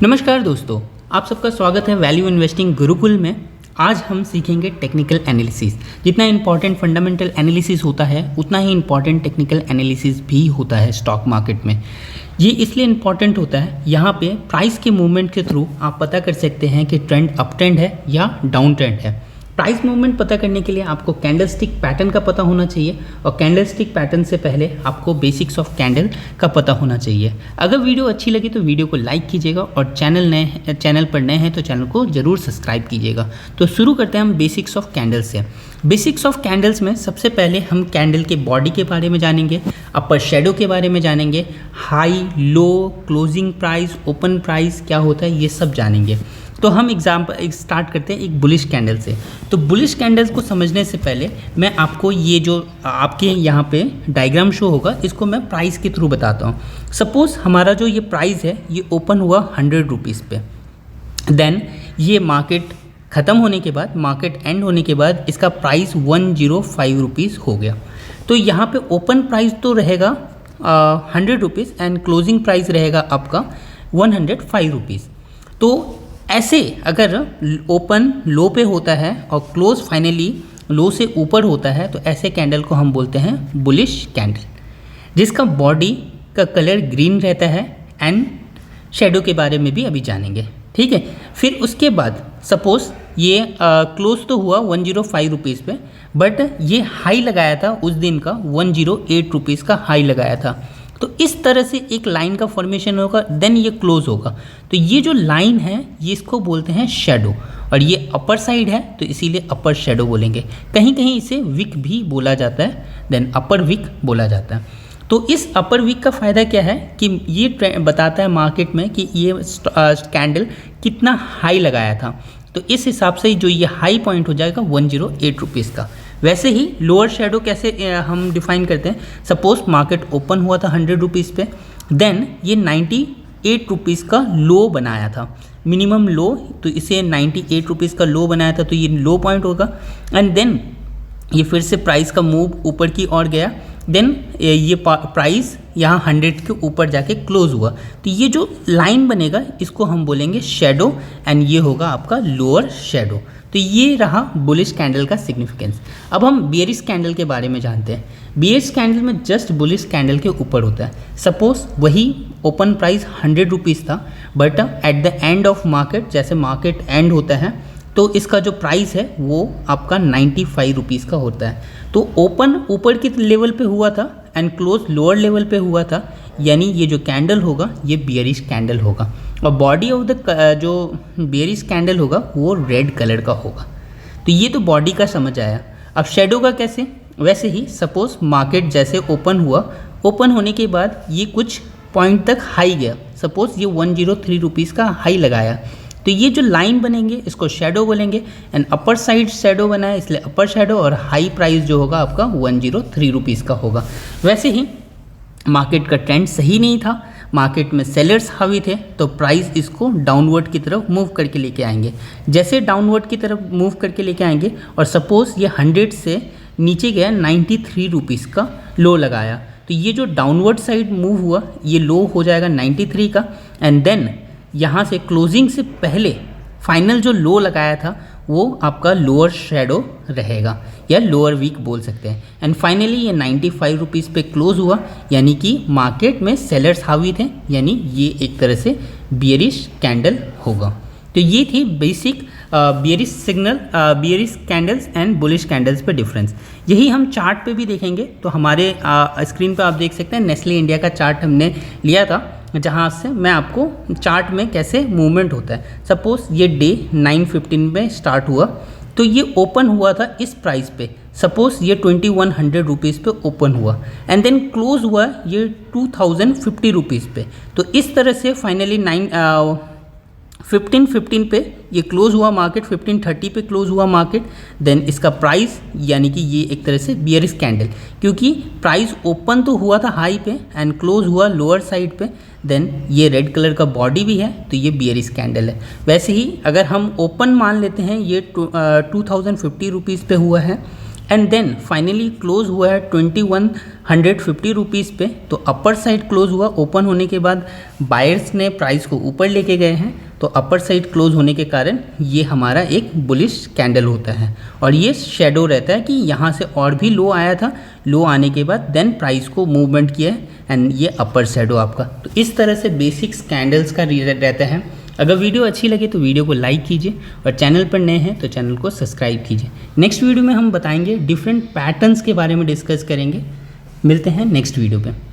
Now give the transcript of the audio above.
नमस्कार दोस्तों, आप सबका स्वागत है वैल्यू इन्वेस्टिंग गुरुकुल में। आज हम सीखेंगे टेक्निकल एनालिसिस। जितना इंपॉर्टेंट फंडामेंटल एनालिसिस होता है उतना ही इंपॉर्टेंट टेक्निकल एनालिसिस भी होता है स्टॉक मार्केट में। ये इसलिए इंपॉर्टेंट होता है, यहाँ पे प्राइस के मूवमेंट के थ्रू आप पता कर सकते हैं कि ट्रेंड अप ट्रेंड है या डाउन ट्रेंड है। प्राइस मूवमेंट पता करने के लिए आपको कैंडलस्टिक पैटर्न का पता होना चाहिए और कैंडलस्टिक पैटर्न से पहले आपको बेसिक्स ऑफ कैंडल का पता होना चाहिए। अगर वीडियो अच्छी लगी तो वीडियो को लाइक कीजिएगा और चैनल पर नए हैं तो चैनल को ज़रूर सब्सक्राइब कीजिएगा। तो शुरू करते हैं हम बेसिक्स ऑफ कैंडल्स से। बेसिक्स ऑफ कैंडल्स में सबसे पहले हम कैंडल के बॉडी के बारे में जानेंगे, अपर शेडो के बारे में जानेंगे, high low, closing price, open price क्या होता है ये सब जानेंगे। तो हम स्टार्ट करते हैं एक बुलिश कैंडल से। तो बुलिश कैंडल्स को समझने से पहले मैं आपको ये जो आपके यहाँ पे डायग्राम शो होगा इसको मैं प्राइस के थ्रू बताता हूँ। सपोज़ हमारा जो ये प्राइस है ये ओपन हुआ 100 रुपीज़ पे, देन ये मार्केट ख़त्म होने के बाद, मार्केट एंड होने के बाद इसका प्राइस 105 रुपीज़ हो गया। तो यहाँ पे ओपन प्राइस तो रहेगा 100 रुपीज़ एंड क्लोजिंग प्राइस रहेगा आपका 105 रुपीज़। तो ऐसे अगर ओपन लो पे होता है और क्लोज फाइनली लो से ऊपर होता है तो ऐसे कैंडल को हम बोलते हैं बुलिश कैंडल, जिसका बॉडी का कलर ग्रीन रहता है एंड शेडो के बारे में भी अभी जानेंगे, ठीक है। फिर उसके बाद सपोज़ ये क्लोज तो हुआ 105 रुपीज़ पे, बट ये हाई लगाया था उस दिन का 108 रुपीज़ का हाई लगाया था। तो इस तरह से एक लाइन का फॉर्मेशन होगा, देन ये क्लोज होगा। तो ये जो लाइन है ये इसको बोलते हैं शेडो, और ये अपर साइड है तो इसीलिए अपर शेडो बोलेंगे। कहीं कहीं इसे विक भी बोला जाता है, देन अपर विक बोला जाता है। तो इस अपर विक का फ़ायदा क्या है कि ये बताता है मार्केट में कि ये कैंडल कितना हाई लगाया था। तो इस हिसाब से जो ये हाई पॉइंट हो जाएगा 108 रुपीज़ का। वैसे ही लोअर शेडो कैसे हम डिफाइन करते हैं। सपोज मार्केट ओपन हुआ था 100 रुपीज़ पे, देन ये 98 रुपीज़ का लो बनाया था, मिनिमम लो। तो इसे 98 रुपीज़ का लो बनाया था तो ये लो पॉइंट होगा। एंड देन ये फिर से प्राइस का मूव ऊपर की ओर गया, देन ये प्राइस यहाँ 100 के ऊपर जाके क्लोज हुआ। तो ये जो लाइन बनेगा इसको हम बोलेंगे शेडो एंड ये होगा आपका लोअर शेडो। तो ये रहा बुलिश कैंडल का सिग्निफिकेंस। अब हम बियरिश कैंडल के बारे में जानते हैं। बियरिश कैंडल में जस्ट बुलिश कैंडल के ऊपर होता है। सपोज वही ओपन प्राइस 100 रुपीज़ था, but at the end of market, जैसे मार्केट एंड होता है तो इसका जो प्राइस है वो आपका 95 रुपीज़ का होता है। तो ओपन ऊपर की लेवल पे हुआ था एंड क्लोज लोअर लेवल पे हुआ था, यानी ये जो कैंडल होगा ये बियरिश कैंडल होगा। और बॉडी ऑफ द जो बियरिश कैंडल होगा वो रेड कलर का होगा। तो ये तो बॉडी का समझ आया। अब शेडो का कैसे? वैसे ही सपोज मार्केट जैसे ओपन हुआ, ओपन होने के बाद ये कुछ पॉइंट तक हाई गया। सपोज ये 103 रुपीज़ का हाई लगाया, तो ये जो लाइन बनेंगे इसको शेडो बोलेंगे एंड अपर साइड शेडो बना है इसलिए अपर शेडो, और हाई प्राइस जो होगा आपका 103 रुपीज़ का होगा। वैसे ही मार्केट का ट्रेंड सही नहीं था, मार्केट में सेलर्स हावी थे, तो प्राइस इसको डाउनवर्ड की तरफ मूव करके लेके आएंगे। जैसे डाउनवर्ड की तरफ मूव करके लेके आएंगे और सपोज़ ये 100 से नीचे गया 93 रुपीज़ का लो लगाया, तो ये जो डाउनवर्ड साइड मूव हुआ ये लो हो जाएगा 93 का। एंड देन यहाँ से क्लोजिंग से पहले फाइनल जो लो लगाया था वो आपका लोअर शेडो रहेगा या लोअर वीक बोल सकते हैं। एंड फाइनली ये 95 रुपीज़ पे क्लोज हुआ, यानी कि मार्केट में सेलर्स हावी थे, यानी ये एक तरह से बियरिश कैंडल होगा। तो ये थी basic bearish signal, bearish candles and bullish candles पे डिफरेंस। यही हम चार्ट पे भी देखेंगे। तो हमारे स्क्रीन पे आप देख सकते हैं नेस्ले इंडिया का चार्ट हमने लिया था, जहाँ से मैं आपको चार्ट में कैसे मूवमेंट होता है। सपोज़ ये डे 9:15 में स्टार्ट हुआ, तो ये ओपन हुआ था इस प्राइस पे। सपोज़ ये 2100 रुपीज़ पे ओपन हुआ एंड देन क्लोज हुआ ये 2050 रुपीज़ पे। तो इस तरह से फाइनली 15:15 पे ये क्लोज हुआ मार्केट, 15:30 पे क्लोज हुआ मार्केट। देन इसका प्राइस, यानी कि ये एक तरह से बियरिश कैंडल, क्योंकि प्राइस ओपन तो हुआ था हाई पे एंड क्लोज हुआ लोअर साइड पे। देन ये रेड कलर का बॉडी भी है तो ये बियरिश कैंडल है। वैसे ही अगर हम ओपन मान लेते हैं ये 2050 रुपीज़ पे हुआ है एंड देन फाइनली क्लोज हुआ है 2150 रुपीज़ पे। तो अपर साइड क्लोज हुआ, ओपन होने के बाद बायर्स ने प्राइस को ऊपर लेके गए हैं, तो अपर साइड क्लोज होने के कारण ये हमारा एक बुलिश कैंडल होता है। और ये शेडो रहता है कि यहाँ से और भी लो आया था, लो आने के बाद देन प्राइस को मूवमेंट किया है एंड ये अपर शेडो आपका। तो इस तरह से बेसिक्स कैंडल्स का रहता है। अगर वीडियो अच्छी लगे तो वीडियो को लाइक कीजिए और चैनल पर नए हैं तो चैनल को सब्सक्राइब कीजिए। नेक्स्ट वीडियो में हम बताएंगे डिफरेंट पैटर्न्स के बारे में डिस्कस करेंगे। मिलते हैं नेक्स्ट वीडियो पे।